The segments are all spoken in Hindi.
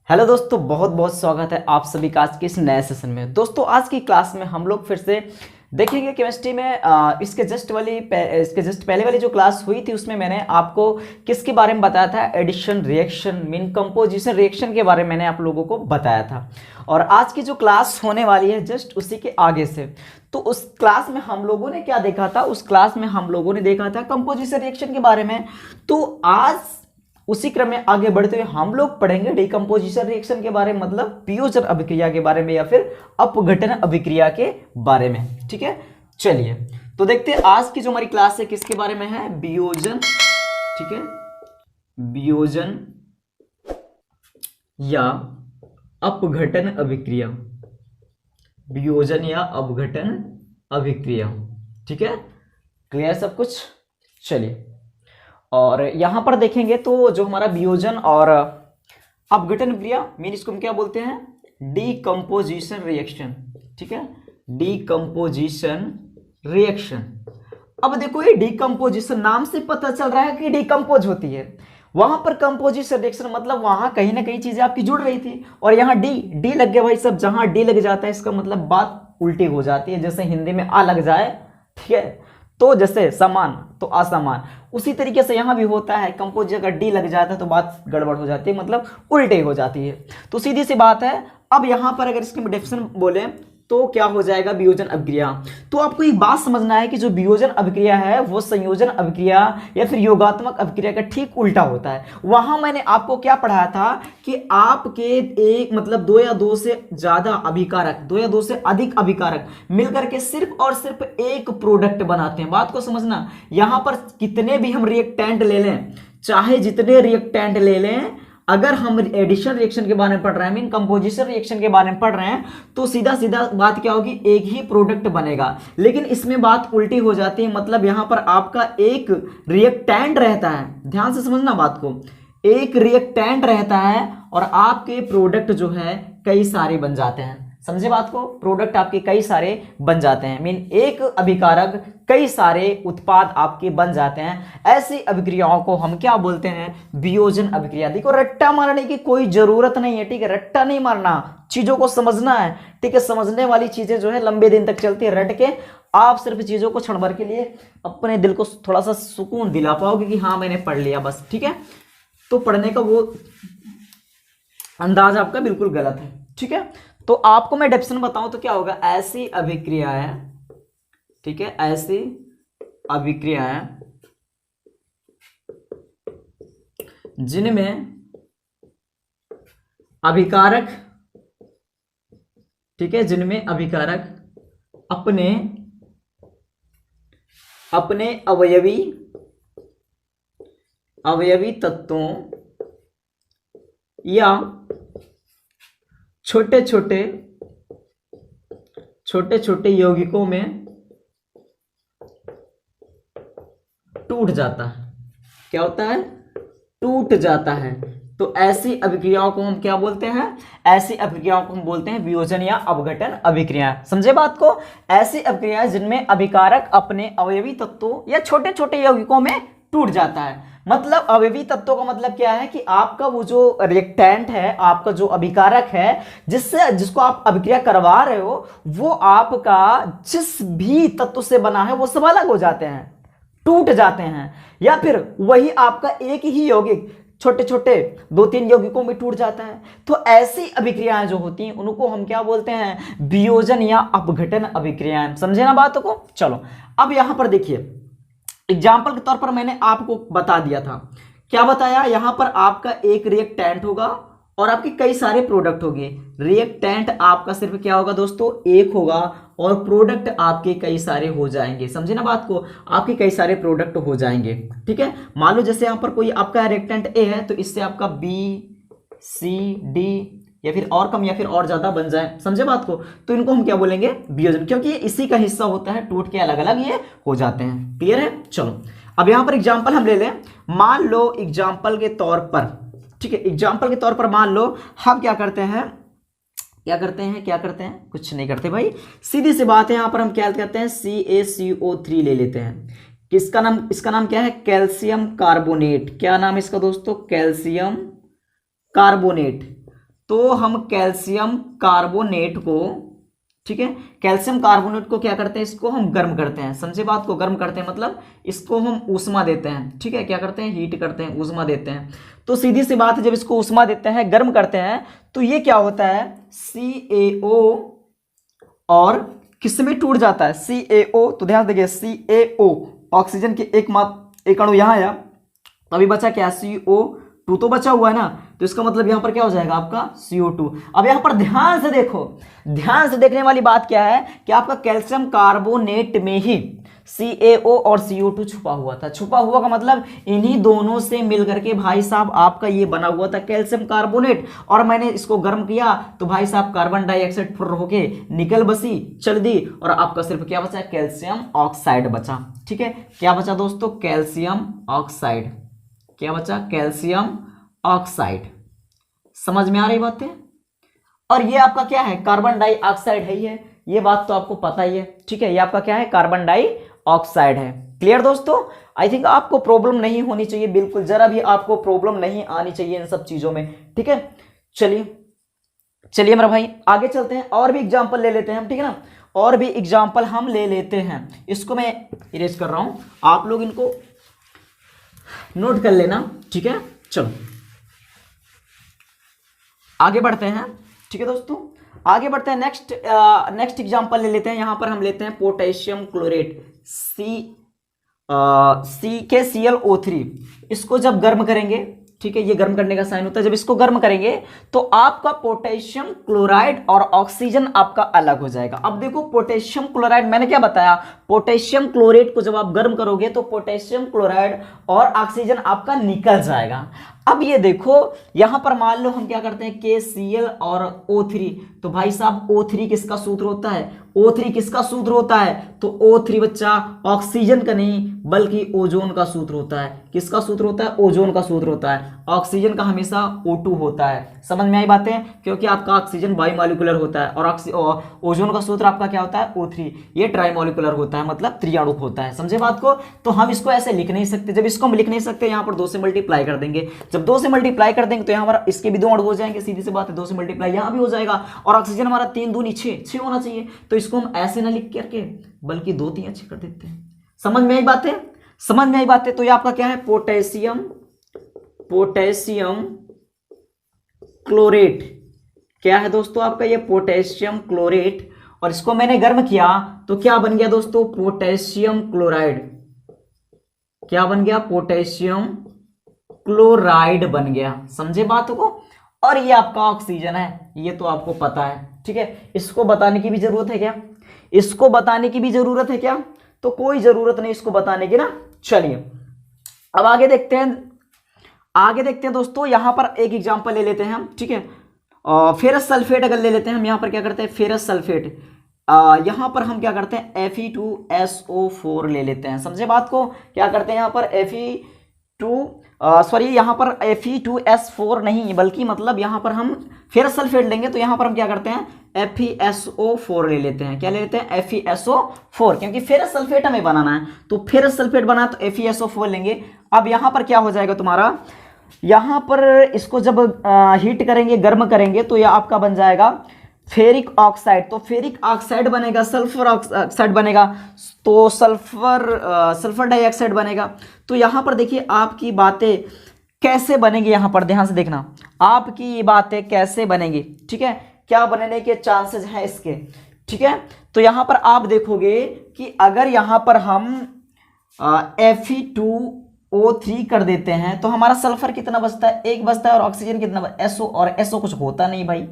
हेलो दोस्तों, बहुत बहुत स्वागत है आप सभी का आज के इस नए सेशन में। दोस्तों आज की क्लास में हम लोग फिर से देखेंगे केमिस्ट्री में इसके जस्ट पहले वाली जो क्लास हुई थी उसमें मैंने आपको किसके बारे में बताया था, addition reaction mean composition reaction के बारे में मैंने आप लोगों को बताया था। और आज की जो क्लास होने वाली है जस्ट उसी के आगे से, तो उस क्लास में हम लोगों ने क्या देखा था, उस क्लास में हम लोगों ने देखा था कंपोजिशन रिएक्शन के बारे में। तो आज उसी क्रम में आगे बढ़ते हुए हम लोग पढ़ेंगे डिकम्पोजिशन रिएक्शन के बारे में, मतलब वियोजन अभिक्रिया के बारे में या फिर अपघटन अभिक्रिया के बारे में। ठीक है, चलिए तो देखते हैं आज की जो हमारी क्लास है किसके बारे में है, वियोजन। ठीक है, वियोजन या अपघटन अभिक्रिया, वियोजन या अपघटन अभिक्रिया। ठीक है, क्लियर सब कुछ। चलिए और यहां पर देखेंगे तो जो हमारा वियोजन और अपघटन क्रिया मीन इसको हम क्या बोलते हैं, डीकंपोजिशन रिएक्शन। ठीक है, डीकंपोजिशन रिएक्शन। अब देखो ये डीकंपोजिशन नाम से पता चल रहा है कि डीकंपोज होती है, वहां पर कंपोजिशन रिएक्शन मतलब वहां कहीं ना कहीं चीजें आपकी जुड़ रही थी और यहाँ डी लग गया भाई सब। जहां डी लग जाता है इसका मतलब बात उल्टी हो जाती है, जैसे हिंदी में आ लग जाए, ठीक है, तो जैसे समान तो असमान, उसी तरीके से यहां भी होता है। कंपोज अगर डी लग जाता है तो बात गड़बड़ हो जाती है, मतलब उल्टे हो जाती है। तो सीधी सी बात है। अब यहां पर अगर इसकी डेफिनेशन बोले तो क्या हो जाएगा, वियोजन अभिक्रिया। तो आपको एक बात समझना है कि जो वियोजन अभिक्रिया है वो संयोजन अभिक्रिया या फिर योगात्मक अभिक्रिया का ठीक उल्टा होता है। वहां मैंने आपको क्या पढ़ाया था कि आपके एक मतलब दो या दो से ज्यादा अभिकारक, दो या दो से अधिक अभिकारक मिलकर के सिर्फ और सिर्फ एक प्रोडक्ट बनाते हैं। बात को समझना, यहां पर कितने भी हम रिएक्टेंट ले लें, चाहे जितने रिएक्टेंट ले लें, अगर हम एडिशन रिएक्शन के बारे में पढ़ रहे हैं मीन कंपोजिशन रिएक्शन के बारे में पढ़ रहे हैं तो सीधा सीधा बात क्या होगी, एक ही प्रोडक्ट बनेगा। लेकिन इसमें बात उल्टी हो जाती है, मतलब यहां पर आपका एक रिएक्टेंट रहता है, ध्यान से समझना बात को, एक रिएक्टेंट रहता है और आपके प्रोडक्ट जो है कई सारे बन जाते हैं। समझे बात को, प्रोडक्ट आपके कई सारे बन जाते हैं मीन एक अभिकारक कई सारे उत्पाद आपके बन जाते हैं। ऐसी अभिक्रियाओं को हम क्या बोलते हैं, वियोजन अभिक्रिया। देखो रट्टा मारने की कोई जरूरत नहीं है, ठीक है, रट्टा नहीं मारना, चीजों को समझना है। ठीक है, समझने वाली चीजें जो है लंबे दिन तक चलती है, रट के आप सिर्फ चीजों को क्षण भर के लिए अपने दिल को थोड़ा सा सुकून दिला पाओगे कि हाँ मैंने पढ़ लिया बस। ठीक है, तो पढ़ने का वो अंदाज आपका बिल्कुल गलत है। ठीक है, तो आपको मैं डेफिनेशन बताऊं तो क्या होगा, ऐसी अभिक्रिया है, ठीक है, ऐसी अभिक्रिया है जिनमें अभिकारक, ठीक है, जिनमें अभिकारक अपने अपने अवयवी तत्वों या छोटे छोटे यौगिकों में टूट जाता है। क्या होता है, टूट जाता है। तो ऐसी अभिक्रियाओं को हम क्या बोलते हैं, ऐसी अभिक्रियाओं को हम बोलते हैं वियोजन या अपघटन अभिक्रिया। समझे बात को, ऐसी अभिक्रियाएं जिनमें अभिकारक अपने अवयवी तत्वों या छोटे छोटे यौगिकों में टूट जाता है। मतलब अवयवी तत्वों का मतलब क्या है कि आपका वो जो रिएक्टेंट है, आपका जो अभिकारक है जिसको आप अभिक्रिया करवा रहे हो, वो आपका जिस भी तत्व से बना है वो सब अलग हो जाते हैं, टूट जाते हैं, या फिर वही आपका एक ही यौगिक छोटे छोटे दो तीन यौगिकों में टूट जाता है। तो ऐसी अभिक्रियाएं जो होती हैं उनको हम क्या बोलते हैं, वियोजन या अपघटन अभिक्रियाएं। समझे ना बातों को। चलो अब यहां पर देखिए, एग्जाम्पल के तौर पर मैंने आपको बता दिया था, क्या बताया, यहां पर आपका एक रिएक्टेंट होगा और आपके कई सारे प्रोडक्ट होंगे। रिएक्टेंट आपका सिर्फ क्या होगा दोस्तों, एक होगा और प्रोडक्ट आपके कई सारे हो जाएंगे। समझे ना बात को, आपके कई सारे प्रोडक्ट हो जाएंगे। ठीक है, मान लो जैसे यहां पर कोई आपका रिएक्टेंट ए है तो इससे आपका बी सी डी या फिर और कम या फिर और ज्यादा बन जाए। समझे बात को, तो इनको हम क्या बोलेंगे, वियोजन, क्योंकि ये इसी का हिस्सा होता है, टूट के अलग अलग ये हो जाते हैं। क्लियर है। चलो अब यहां पर एग्जांपल हम ले लें, मान लो एग्जांपल के तौर पर, ठीक है, एग्जांपल के तौर पर मान लो हम क्या करते हैं, कुछ नहीं करते भाई, सीधी सी बात है। यहां पर हम क्या करते हैं, CaCO3 ले लेते हैं। इसका नाम क्या है, कैल्शियम कार्बोनेट। क्या नाम है इसका दोस्तों, कैल्शियम कार्बोनेट। तो हम कैल्शियम कार्बोनेट को, ठीक है, कैल्शियम कार्बोनेट को क्या करते हैं, इसको हम गर्म करते हैं। समझे बात को, गर्म करते हैं मतलब इसको हम ऊष्मा देते हैं, ठीक है, क्या करते हैं, हीट करते हैं, ऊष्मा देते हैं। तो सीधी सी बात है, जब इसको ऊष्मा देते हैं, गर्म करते हैं, तो ये क्या होता है, CaO, और किस में टूट जाता है, CaO। तो ध्यान देखिए, CaO ऑक्सीजन के एक अणु यहां आया, तो अभी बचा क्या, CO2 तो बचा हुआ है ना, तो इसका मतलब यहां पर क्या हो जाएगा आपका CO2। अब यहां पर ध्यान से देखो, ध्यान से देखने वाली बात क्या है कि आपका कैल्शियम कार्बोनेट में ही CaO और CO2 छुपा हुआ था। छुपा हुआ का मतलब इन्हीं दोनों से मिलकर के भाई साहब आपका ये बना हुआ था कैल्शियम कार्बोनेट, और मैंने इसको गर्म किया तो भाई साहब कार्बन डाइऑक्साइड फुर्र होके निकल बसी, चल दी, और आपका सिर्फ क्या बचा, कैल्शियम ऑक्साइड बचा। ठीक है, क्या बचा दोस्तों, कैल्शियम ऑक्साइड। क्या बचा, कैल्शियम ऑक्साइड। समझ में आ रही बात है। और ये आपका क्या है, कार्बन डाइऑक्साइड है, ये बात तो आपको पता ही है। ठीक है, ये आपका क्या है, कार्बन डाइऑक्साइड है। क्लियर दोस्तों, आई थिंक आपको प्रॉब्लम नहीं होनी चाहिए, बिल्कुल जरा भी आपको प्रॉब्लम नहीं आनी चाहिए इन सब चीजों में। ठीक है, चलिए मेरा भाई आगे चलते हैं, और भी एग्जांपल ले लेते हैं हम, ठीक है ना, और भी एग्जांपल हम ले लेते हैं। इसको मैं इरेज कर रहा हूं, आप लोग इनको नोट कर लेना। ठीक है, चलो आगे बढ़ते हैं। ठीक है दोस्तों, आगे बढ़ते हैं। नेक्स्ट एग्जांपल ले लेते हैं। यहां पर हम लेते हैं पोटेशियम क्लोरेट, CaClO3। इसको जब गर्म करेंगे, ठीक है, ये गर्म करने का साइन होता है, जब इसको गर्म करेंगे तो आपका पोटेशियम क्लोराइड और ऑक्सीजन आपका अलग हो जाएगा। अब देखो पोटेशियम क्लोराइड, मैंने क्या बताया, पोटेशियम क्लोरेट को जब आप गर्म करोगे तो पोटेशियम क्लोराइड और ऑक्सीजन आपका निकल जाएगा। अब ये देखो यहां पर मान लो हम क्या करते हैं, KCl और O3, तो भाई साहब O3 किसका सूत्र होता है, O3 किसका सूत्र होता है, तो O3 बच्चा ऑक्सीजन का नहीं बल्कि ओजोन का सूत्र होता है। किसका सूत्र होता है, ओजोन का सूत्र होता है। ऑक्सीजन का हमेशा O2 होता है। समझ में आई बातें, क्योंकि आपका ऑक्सीजन बाइमॉलिक्यूलर होता है और ओजोन का सूत्र आपका क्या होता है, O3, ये ट्राइमॉलिक्यूलर होता है, मतलब त्रिआणुक होता है। समझे बात को। तो हम इसको ऐसे लिख नहीं सकते, जब इसको हम लिख नहीं सकते यहां पर 2 से मल्टीप्लाई कर देंगे। जब 2 से मल्टीप्लाई कर देंगे तो यहाँ पर इसके भी 2 अणु हो जाएंगे, सीधी सी बात है, 2 से मल्टीप्लाई यहाँ भी हो जाएगा, और ऑक्सीजन हमारा 3 दूनी 6 होना चाहिए। तो इसको हम ऐसे ना लिख करके बल्कि 2 3 6 कर देते हैं। समझ में आई बातें, समझ में आई बातें। तो ये आपका क्या है, पोटेशियम क्लोरेट। क्या है दोस्तों आपका ये पोटेशियम क्लोरेट, और इसको मैंने गर्म किया तो क्या बन गया दोस्तों, पोटेशियम क्लोराइड। क्या बन गया, पोटेशियम क्लोराइड बन गया। समझे बात को। और ये आपका ऑक्सीजन है, ये तो आपको पता है। ठीक है, इसको बताने की भी जरूरत है क्या, इसको बताने की भी जरूरत है क्या, तो कोई जरूरत नहीं इसको बताने की ना। चलिए अब आगे देखते हैं दोस्तों। यहां पर एक एग्जांपल ले लेते हैं हम। ठीक है, फेरस सल्फेट अगर ले लेते हैं हम, यहां पर क्या करते हैं, फेरस सल्फेट, यहां पर हम क्या करते हैं, Fe2SO4 ले लेते हैं। समझे बात को। क्या करते हैं यहां पर यहाँ पर Fe2S4 नहीं, बल्कि मतलब यहाँ पर हम फेरस सल्फेट लेंगे तो यहाँ पर हम क्या करते हैं, FeSO4 ले लेते हैं। क्या ले लेते हैं, FeSO4, क्योंकि फेरस सल्फेट हमें बनाना है, तो फेरस सल्फेट बना तो FeSO4 लेंगे। अब यहाँ पर क्या हो जाएगा तुम्हारा, यहाँ पर इसको जब हीट करेंगे, गर्म करेंगे, तो यह आपका बन जाएगा फेरिक ऑक्साइड। तो फेरिक ऑक्साइड बनेगा, सल्फर ऑक्साइड बनेगा, तो सल्फर डाइऑक्साइड बनेगा। तो यहां पर देखिए आपकी बातें कैसे बनेंगी, यहां पर ध्यान से देखना, आपकी ये बातें कैसे बनेंगी। ठीक है, क्या बनने के चांसेस हैं इसके। ठीक है, तो यहां पर आप देखोगे कि अगर यहां पर हम Fe2O3 कर देते हैं तो हमारा सल्फर कितना बचता है, 1 बचता है, और ऑक्सीजन कितना, SO, और SO कुछ होता नहीं भाई,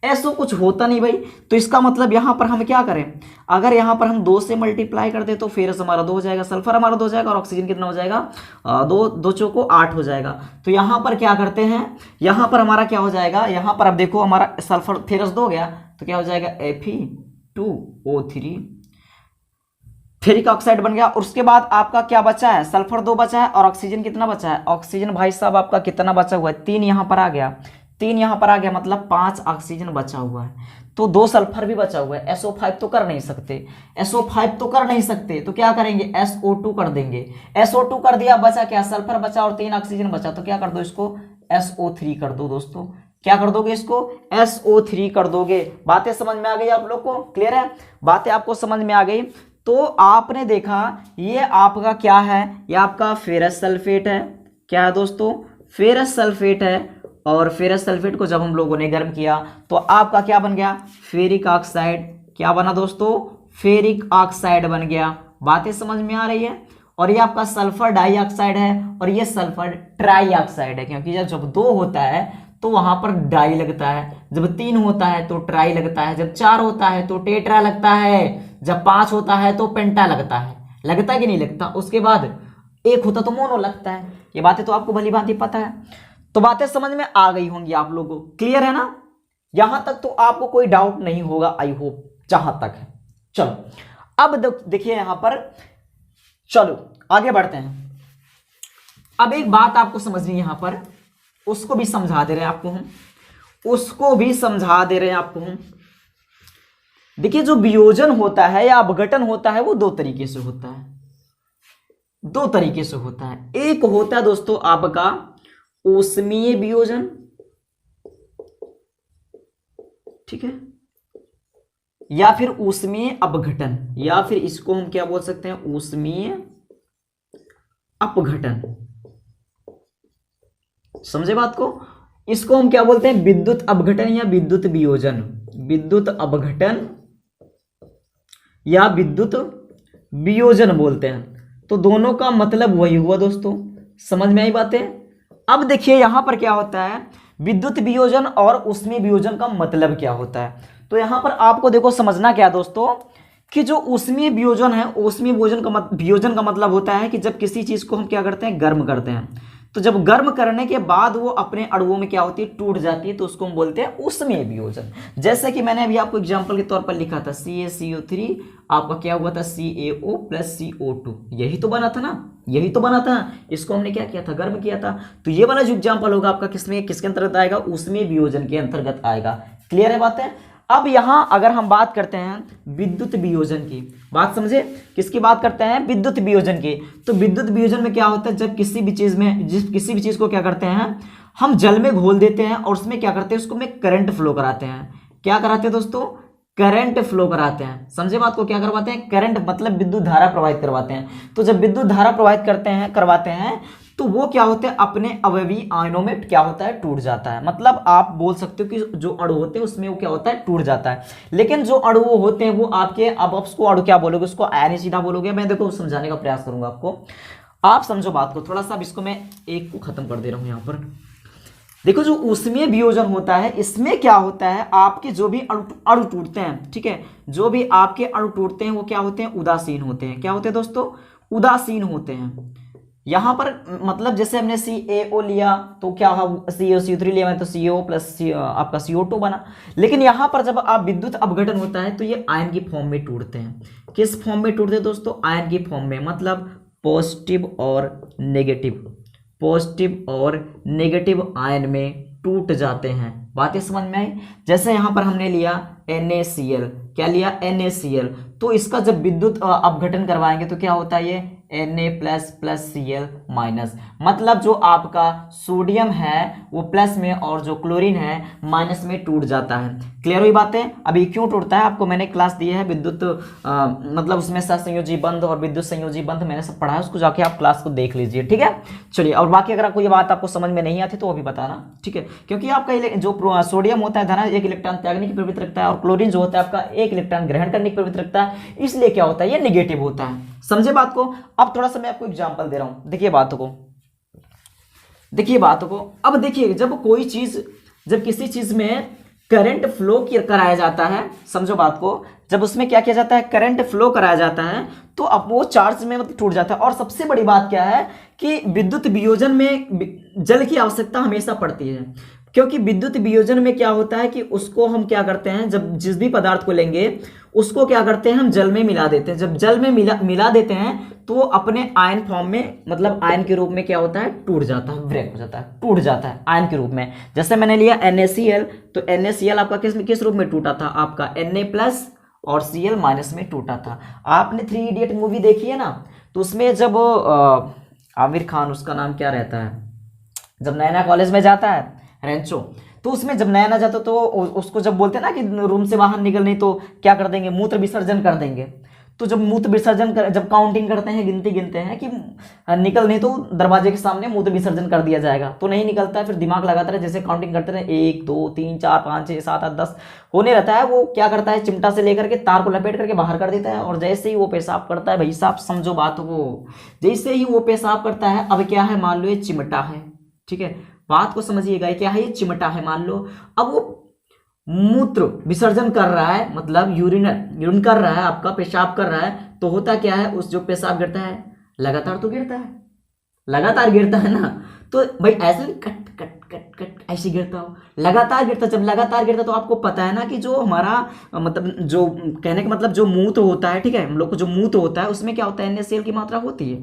SO कुछ होता नहीं भाई। तो इसका मतलब यहां पर हम क्या करें, अगर यहां पर हम 2 से मल्टीप्लाई कर दे तो फेरस हमारा 2 हो जाएगा, सल्फर हमारा 2 हो जाएगा, और ऑक्सीजन कितना हो जाएगा, 2 चौको 8 हो जाएगा। तो यहां पर क्या करते हैं, यहां पर हमारा क्या हो जाएगा, यहां पर अब देखो हमारा सल्फर फेरस 2 हो गया, तो क्या हो जाएगा, Fe2O3 फेरिक ऑक्साइड बन गया। और उसके बाद आपका क्या बचा है, सल्फर 2 बचा है, और ऑक्सीजन कितना बचा है, ऑक्सीजन भाई साहब आपका कितना बचा हुआ है, 3 यहां पर आ गया, 3 यहां पर आ गया, मतलब 5 ऑक्सीजन बचा हुआ है। तो 2 सल्फर भी बचा हुआ है, SO5 तो कर नहीं सकते, SO5 तो कर नहीं सकते, तो क्या करेंगे, SO2 कर देंगे। SO2 कर दिया, बचा क्या, सल्फर बचा और 3 ऑक्सीजन बचा, तो क्या कर दो, इसको SO3 कर दो दोस्तों। क्या कर दोगे इसको, SO3 कर दोगे। बातें समझ में आ गई आप लोग को, क्लियर है, बातें आपको समझ में आ गई। तो आपने देखा ये आपका क्या है, ये आपका फेरस सल्फेट है, क्या है दोस्तों, फेरस सल्फेट है। और फेरस सल्फेट को जब हम लोगों ने गर्म किया तो आपका क्या बन गया, फेरिक ऑक्साइड। क्या बना दोस्तों, फेरिक ऑक्साइड बन गया। बातें समझ में आ रही है। और ये आपका सल्फर डाइऑक्साइड है और ये सल्फर ट्राइऑक्साइड है, क्योंकि जब 2 होता है तो वहां पर डाई लगता है, जब 3 होता है तो ट्राई लगता है, जब 4 होता है तो टेट्रा लगता है, जब 5 होता है तो पेंटा लगता है। लगता है कि नहीं लगता। उसके बाद 1 होता तो मोनो लगता है। ये बातें तो आपको भली भांति पता है। तो बातें समझ में आ गई होंगी आप लोगों को, क्लियर है ना, यहां तक तो आपको कोई डाउट नहीं होगा, आई होप, जहां तक है। चलो अब देखिए यहां पर, चलो आगे बढ़ते हैं। अब एक बात आपको समझनी यहां पर, उसको भी समझा दे रहे हैं आपको हम, उसको भी समझा दे रहे हैं आपको हम। देखिए जो वियोजन होता है या अपघटन होता है वो 2 तरीके से होता है, 2 तरीके से होता है। एक होता है दोस्तों आपका ऊष्मीय वियोजन, ठीक है, या फिर ऊष्मीय अपघटन, या फिर इसको हम क्या बोल सकते हैं, ऊष्मीय अपघटन। समझे बात को, इसको हम क्या बोलते हैं, विद्युत अपघटन या विद्युत वियोजन, विद्युत अपघटन या विद्युत वियोजन बोलते हैं। तो दोनों का मतलब वही हुआ दोस्तों, समझ में आई बातें। अब देखिए यहां पर क्या होता है, विद्युत वियोजन और ऊष्मीय वियोजन का मतलब क्या होता है। तो यहां पर आपको देखो समझना क्या है दोस्तों, कि जो ऊष्मीय वियोजन है, ऊष्मीय वियोजन का मतलब होता है कि जब किसी चीज को हम क्या करते हैं, गर्म करते हैं, तो जब गर्म करने के बाद वो अपने अणुओं में क्या होती है, टूट जाती है, तो उसको हम बोलते हैं ऊष्मीय वियोजन। जैसे कि मैंने अभी आपको एग्जांपल के तौर पर लिखा था, CaCO3 आपका क्या हुआ था, CaO + CO2, यही तो बना था ना, यही तो बना था। इसको हमने क्या किया था, गर्म किया था। तो ये वाला जो एग्जांपल होगा आपका किसमें, किसके अंतर्गत आएगा, ऊष्मीय वियोजन के अंतर्गत आएगा। क्लियर है बात है। अब यहां अगर हम बात करते हैं विद्युत वियोजन की, बात समझे, किसकी बात करते हैं, विद्युत वियोजन की। तो विद्युत वियोजन में क्या होता है, जब किसी भी चीज में, किसी भी चीज को क्या करते हैं, हम जल में घोल देते हैं और उसमें क्या करते हैं, उसको में करंट फ्लो कराते हैं। क्या कराते हैं दोस्तों, करंट फ्लो कराते हैं। समझे बात को, क्या करवाते हैं, करंट मतलब विद्युत धारा प्रवाहित करवाते हैं। तो जब विद्युत धारा प्रवाहित करवाते हैं तो वो क्या होते हैं, अपने अवयवी आयनों में क्या होता है, टूट जाता है। मतलब आप बोल सकते हो कि जो अणु होते हैं उसमें वो क्या होता है, टूट जाता है। लेकिन जो अणु होते हैं वो आपके, अब उसको अणु क्या बोलोगे, उसको आयन ही सीधा बोलोगे। मैं देखो समझाने का प्रयास करूंगा आपको, आप समझो बात को थोड़ा सा। इसको मैं एक को खत्म कर दे रहा हूं यहां पर। देखो जो ऊष्मीय वियोजन होता है, इसमें क्या होता है, आपके जो भी अणु टूटते हैं, ठीक है, जो भी आपके अणु टूटते हैं वो क्या होते हैं, उदासीन होते हैं। क्या होते हैं दोस्तों, उदासीन होते हैं। यहां पर मतलब जैसे हमने CaO लिया तो क्या हुआ, CaCO3 लिया मैं तो CO + आपका CO2 बना। लेकिन यहां पर जब आप विद्युत अपघटन होता है तो ये आयन की फॉर्म में टूटते हैं। किस फॉर्म में टूटते हैं दोस्तों, आयन की फॉर्म में, मतलब पॉजिटिव और नेगेटिव, पॉजिटिव और नेगेटिव आयन में टूट जाते हैं। बातें समझ में आई। जैसे यहां पर हमने लिया NaCl, क्या लिया, NaCl, तो इसका जब विद्युत अपघटन करवाएंगे तो क्या होता है, ये Na++ Cl-, मतलब जो आपका सोडियम है वो प्लस में और जो क्लोरीन है माइनस में टूट जाता है। क्लियर हुई बातें। अभी क्यों टूटता है आपको मैंने क्लास दी है, विद्युत मतलब उसमें सहसंयोजी बंध और विद्युत संयोजी बंध मैंने सब पढ़ा है, उसको जाके आप क्लास को देख लीजिए, ठीक है। चलिए, और बाकी अगर कोई बात आपको समझ में नहीं आती तो वो भी बताना, ठीक है। क्योंकि आपका जो सोडियम होता है धनात्मक 1 इलेक्ट्रॉन त्यागने की प्रवृत्ति रखता है और क्लोरीन जो होता है आपका 1 इलेक्ट्रॉन ग्रहण करने की प्रवृत्ति रखता है, इसलिए क्या होता है, ये निगेटिव होता है। समझे बात को। अब थोड़ा सा मैं आपको एग्जांपल दे रहा हूं, देखिए बातों को, देखिए बातों को। अब देखिए जब कोई चीज, जब किसी चीज में करंट फ्लो कराया जाता है, समझो बात को, जब उसमें क्या किया जाता है, करंट फ्लो कराया जाता है तो अब वो चार्ज में मतलब टूट जाता है। और सबसे बड़ी बात क्या है कि विद्युत वियोजन में जल की आवश्यकता हमेशा पड़ती है, क्योंकि विद्युत वियोजन में क्या होता है कि उसको हम क्या करते हैं, जब जिस भी पदार्थ को लेंगे उसको क्या करते हैं, हम जल में मिला देते हैं। जब जल में मिला देते हैं तो वो अपने आयन फॉर्म में, मतलब आयन के रूप में क्या होता है, टूट जाता है, ब्रेक हो जाता है, टूट जाता है आयन के रूप में। जैसे मैंने लिया NaCl, तो NaCl आपका किस रूप में टूटा था, आपका Na+ और Cl- में टूटा था। आपने 3 इडियट मूवी देखी है ना, तो उसमें जब आमिर खान, उसका नाम क्या रहता है, जब नैना कॉलेज में जाता है, रेंचो, तो उसमें जब नया ना जाता तो उसको जब बोलते हैं ना कि रूम से बाहर निकल नहीं तो क्या कर देंगे, मूत्र विसर्जन कर देंगे। तो जब मूत्र विसर्जन कर, जब काउंटिंग करते हैं, गिनती गिनते हैं कि निकल नहीं तो दरवाजे के सामने मूत्र विसर्जन कर दिया जाएगा, तो नहीं निकलता है, फिर दिमाग लगाता है, जैसे काउंटिंग करते रहे 1 2 3 4 5 6 7 8 10 होने रहता है, वो क्या करता है चिमटा से लेकर के तार को लपेट करके बाहर कर देता है। और जैसे ही वो पेशाब करता है, भाई साहब समझो बात को, जैसे ही वो पेशाब करता है, अब क्या है मान लो ये चिमटा है, ठीक है, बात को समझिएगा, क्या है ये चिमटा है मान लो। अब वो मूत्र विसर्जन कर रहा है, मतलब यूरिन कर रहा है, आपका पेशाब कर रहा है, तो होता क्या है, उस जो पेशाब गिरता है लगातार तो गिरता है, लगातार गिरता है ना, तो भाई ऐसे नहीं कट कट कट कट ऐसे गिरता हो, लगातार गिरता। जब लगातार गिरता तो आपको पता है ना कि जो हमारा मतलब जो कहने का मतलब जो मूत्र होता है, ठीक है, हम लोग को जो मूत्र होता है उसमें क्या होता है, NaCl की मात्रा होती है,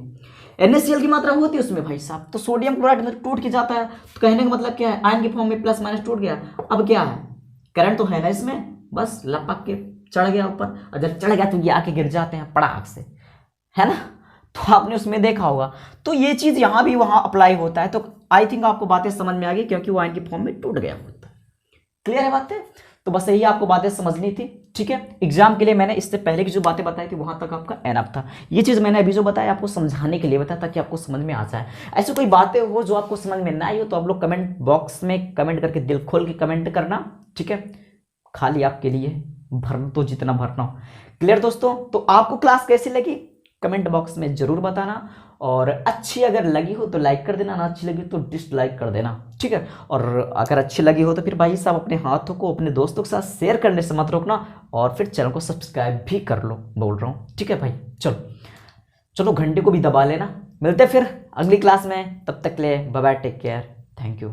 NaCl की मात्रा होती है उसमें भाई साहब, तो सोडियम क्लोराइड टूट के जाता है, तो कहने का मतलब क्या है, आयन के फॉर्म में प्लस माइनस टूट गया। अब क्या है, करंट तो है ना इसमें, बस लपक के चढ़ गया ऊपर, और जब चढ़ गया तो ये आके गिर जाते हैं पड़ाक से, है ना, तो आपने उसमें देखा होगा। तो ये चीज यहां भी वहां अप्लाई होता है, तो आई थिंक आपको बातें समझ में आ गई, क्योंकि वो आयन की फॉर्म में टूट गया होता है। क्लियर है बातें? तो बस यही आपको बातें समझनी थी, ठीक है। एग्जाम के लिए मैंने इससे पहले की जो बातें बताई थी वहां तक आपका एनफ था। ये चीज मैंने अभी जो बताया आपको समझाने के लिए बताया, ताकि आपको समझ में आ जाए। ऐसी कोई बातें हो जो आपको समझ में ना आई हो तो आप लोग कमेंट बॉक्स में कमेंट करके दिल खोल के कमेंट करना, ठीक है, खाली आपके लिए, भरना तो जितना भरना हो। क्लियर दोस्तों? तो आपको क्लास कैसी लगी कमेंट बॉक्स में जरूर बताना, और अच्छी अगर लगी हो तो लाइक कर देना, ना अच्छी लगी तो डिसलाइक कर देना, ठीक है। और अगर अच्छी लगी हो तो फिर भाई साहब अपने हाथों को अपने दोस्तों के साथ शेयर करने से मत रोकना, और फिर चैनल को सब्सक्राइब भी कर लो, बोल रहा हूँ, ठीक है भाई। चलो चलो घंटे को भी दबा लेना, मिलते फिर अगली क्लास में, तब तक के लिए bye bye, take care, thank you.